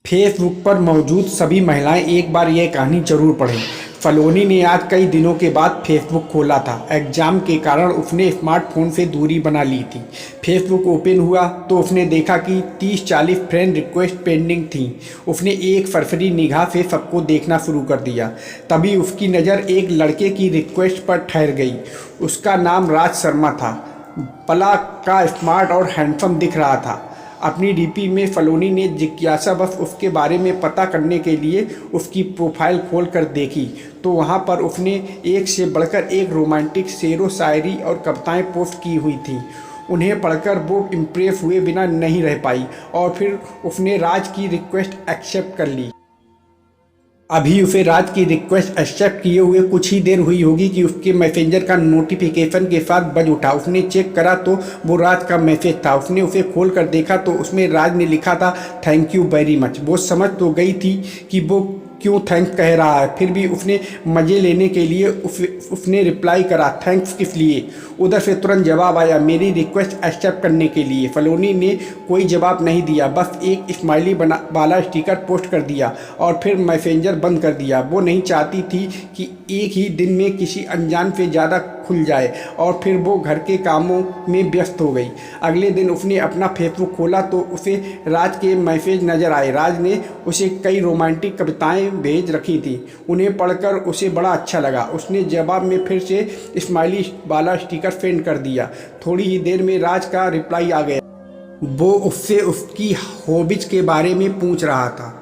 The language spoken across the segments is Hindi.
फेसबुक पर मौजूद सभी महिलाएं एक बार यह कहानी जरूर पढ़ें। फलोनी ने आज कई दिनों के बाद फेसबुक खोला था। एग्जाम के कारण उसने स्मार्टफोन से दूरी बना ली थी। फेसबुक ओपन हुआ तो उसने देखा कि 30-40 फ्रेंड रिक्वेस्ट पेंडिंग थीं। उसने एक फरफरी निगाह से सबको देखना शुरू कर दिया। तभी उसकी नज़र एक लड़के की रिक्वेस्ट पर ठहर गई। उसका नाम राज शर्मा था। पला का स्मार्ट और हैंडसम दिख रहा था। अपनी डीपी में फलोनी ने जिज्ञासावश उसके बारे में पता करने के लिए उसकी प्रोफाइल खोल कर देखी तो वहाँ पर उसने एक से बढ़कर एक रोमांटिक शेरो शायरी और कविताएं पोस्ट की हुई थीं। उन्हें पढ़कर वो इम्प्रेस हुए बिना नहीं रह पाई और फिर उसने राज की रिक्वेस्ट एक्सेप्ट कर ली। अभी उसे राज की रिक्वेस्ट एक्सेप्ट किए हुए कुछ ही देर हुई होगी कि उसके मैसेंजर का नोटिफिकेशन के साथ बज उठा। उसने चेक करा तो वो राज का मैसेज था। उसने उसे खोल कर देखा तो उसमें राज ने लिखा था, थैंक यू वेरी मच। वो समझ तो गई थी कि वो क्यों थैंक्स कह रहा है, फिर भी उसने मज़े लेने के लिए उसने रिप्लाई करा, थैंक्स किस लिए। उधर से तुरंत जवाब आया, मेरी रिक्वेस्ट एक्सेप्ट करने के लिए। फलोनी ने कोई जवाब नहीं दिया, बस एक स्माइली वाला स्टिकर पोस्ट कर दिया और फिर मैसेंजर बंद कर दिया। वो नहीं चाहती थी कि एक ही दिन में किसी अनजान से ज़्यादा खुल जाए और फिर वो घर के कामों में व्यस्त हो गई। अगले दिन उसने अपना फेसबुक खोला तो उसे राज के मैसेज नज़र आए। राज ने उसे कई रोमांटिक कविताएं भेज रखी थी। उन्हें पढ़कर उसे बड़ा अच्छा लगा। उसने जवाब में फिर से स्माइली वाला स्टिकर सेंड कर दिया। थोड़ी ही देर में राज का रिप्लाई आ गया। वो उससे उसकी हॉबीज के बारे में पूछ रहा था।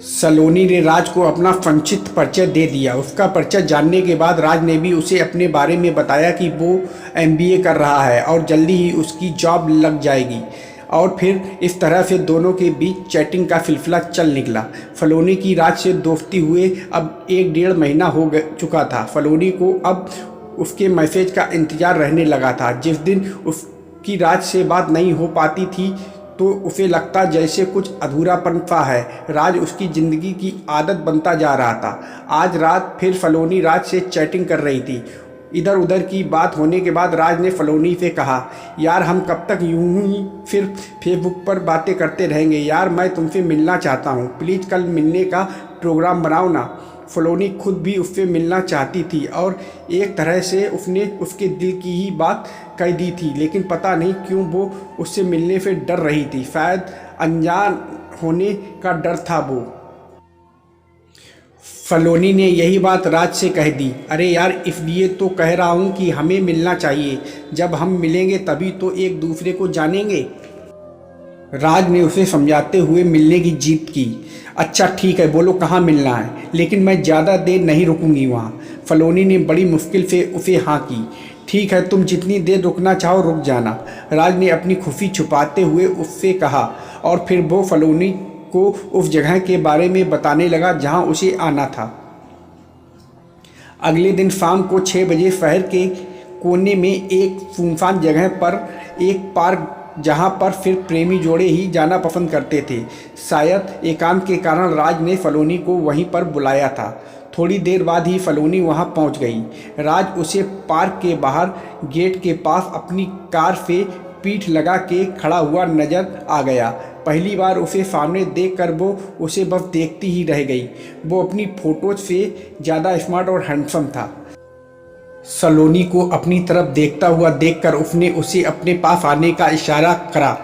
सलोनी ने राज को अपना संक्षिप्त परिचय दे दिया। उसका परिचय जानने के बाद राज ने भी उसे अपने बारे में बताया कि वो एमबीए कर रहा है और जल्दी ही उसकी जॉब लग जाएगी। और फिर इस तरह से दोनों के बीच चैटिंग का सिलसिला चल निकला। फलोनी की राज से दोस्ती हुए अब 1-1.5 महीना हो चुका था। फलोनी को अब उसके मैसेज का इंतज़ार रहने लगा था। जिस दिन उसकी राज से बात नहीं हो पाती थी तो उसे लगता जैसे कुछ अधूरापन सा है। राज उसकी ज़िंदगी की आदत बनता जा रहा था। आज रात फिर फलोनी राज से चैटिंग कर रही थी। इधर उधर की बात होने के बाद राज ने फलोनी से कहा, यार हम कब तक यूं ही फिर फेसबुक पर बातें करते रहेंगे। यार मैं तुमसे मिलना चाहता हूँ, प्लीज़ कल मिलने का प्रोग्राम बनाओ ना। फलोनी खुद भी उससे मिलना चाहती थी और एक तरह से उसने उसके दिल की ही बात कह दी थी, लेकिन पता नहीं क्यों वो उससे मिलने से डर रही थी। शायद अनजान होने का डर था वो। फलोनी ने यही बात राज से कह दी। अरे यार इसलिए तो कह रहा हूँ कि हमें मिलना चाहिए। जब हम मिलेंगे तभी तो एक दूसरे को जानेंगे। राज ने उसे समझाते हुए मिलने की जिद की। अच्छा ठीक है, बोलो कहाँ मिलना है, लेकिन मैं ज़्यादा देर नहीं रुकूंगी वहाँ। फलोनी ने बड़ी मुश्किल से उसे हाँ की। ठीक है, तुम जितनी देर रुकना चाहो रुक जाना, राज ने अपनी खुशी छुपाते हुए उससे कहा और फिर वो फलोनी को उस जगह के बारे में बताने लगा जहाँ उसे आना था। अगले दिन शाम को 6 बजे शहर के कोने में एक सुनसान जगह पर एक पार्क, जहां पर सिर्फ प्रेमी जोड़े ही जाना पसंद करते थे। शायद एकांत के कारण राज ने फलोनी को वहीं पर बुलाया था। थोड़ी देर बाद ही फलोनी वहां पहुंच गई। राज उसे पार्क के बाहर गेट के पास अपनी कार से पीठ लगा के खड़ा हुआ नजर आ गया। पहली बार उसे सामने देखकर वो उसे बस देखती ही रह गई। वो अपनी फोटोज से ज़्यादा स्मार्ट और हैंडसम था। सलोनी को अपनी तरफ देखता हुआ देखकर उसने उसे अपने पास आने का इशारा करा।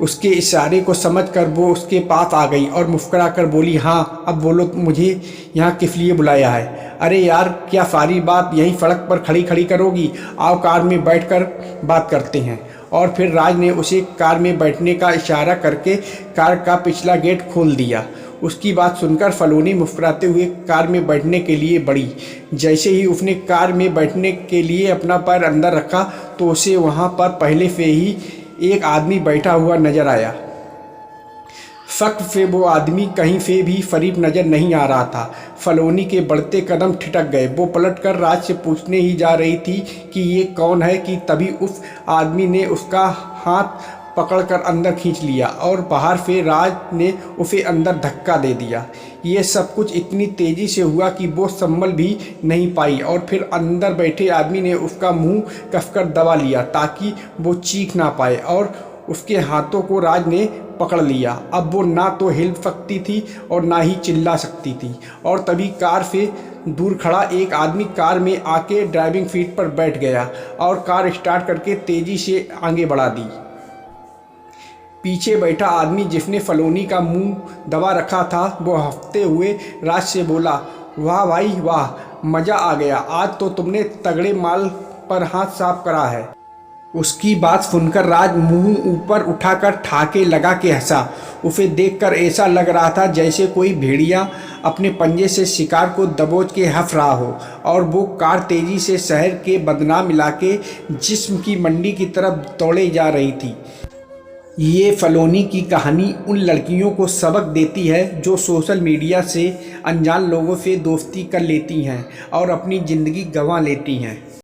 उसके इशारे को समझकर वो उसके पास आ गई और मुस्कुरा कर बोली, हाँ अब बोलो मुझे यहाँ किस लिए बुलाया है। अरे यार क्या सारी बात यहीं सड़क पर खड़ी खड़ी करोगी, आओ कार में बैठकर बात करते हैं। और फिर राज ने उसे कार में बैठने का इशारा करके कार का पिछला गेट खोल दिया। उसकी बात सुनकर फलोनी मुस्कुराते हुए कार में बैठने के लिए बढ़ी। जैसे ही उसने कार में बैठने के लिए अपना पैर अंदर रखा तो उसे वहाँ पर पहले से ही एक आदमी बैठा हुआ नजर आया। शक से वो आदमी कहीं से भी फरीब नजर नहीं आ रहा था। फलोनी के बढ़ते कदम ठिठक गए। वो पलटकर राज से पूछने ही जा रही थी कि ये कौन है कि तभी उस आदमी ने उसका हाथ पकड़कर अंदर खींच लिया और बाहर से राज ने उसे अंदर धक्का दे दिया। ये सब कुछ इतनी तेज़ी से हुआ कि वो संभल भी नहीं पाई और फिर अंदर बैठे आदमी ने उसका मुंह कसकर दबा लिया ताकि वो चीख ना पाए और उसके हाथों को राज ने पकड़ लिया। अब वो ना तो हिल सकती थी और ना ही चिल्ला सकती थी। और तभी कार से दूर खड़ा एक आदमी कार में आके ड्राइविंग सीट पर बैठ गया और कार स्टार्ट करके तेज़ी से आगे बढ़ा दी। पीछे बैठा आदमी जिसने फलोनी का मुंह दबा रखा था वो हंसते हुए राज से बोला, वाह भाई वाह, मज़ा आ गया, आज तो तुमने तगड़े माल पर हाथ साफ करा है। उसकी बात सुनकर राज मुंह ऊपर उठाकर ठाके लगा के हंसा। उसे देखकर ऐसा लग रहा था जैसे कोई भेड़िया अपने पंजे से शिकार को दबोच के हंस रहा हो। और वो कार तेजी से शहर के बदनाम इलाके जिस्म की मंडी की तरफ दौड़े जा रही थी। ये फलोनी की कहानी उन लड़कियों को सबक देती है जो सोशल मीडिया से अनजान लोगों से दोस्ती कर लेती हैं और अपनी ज़िंदगी गंवा लेती हैं।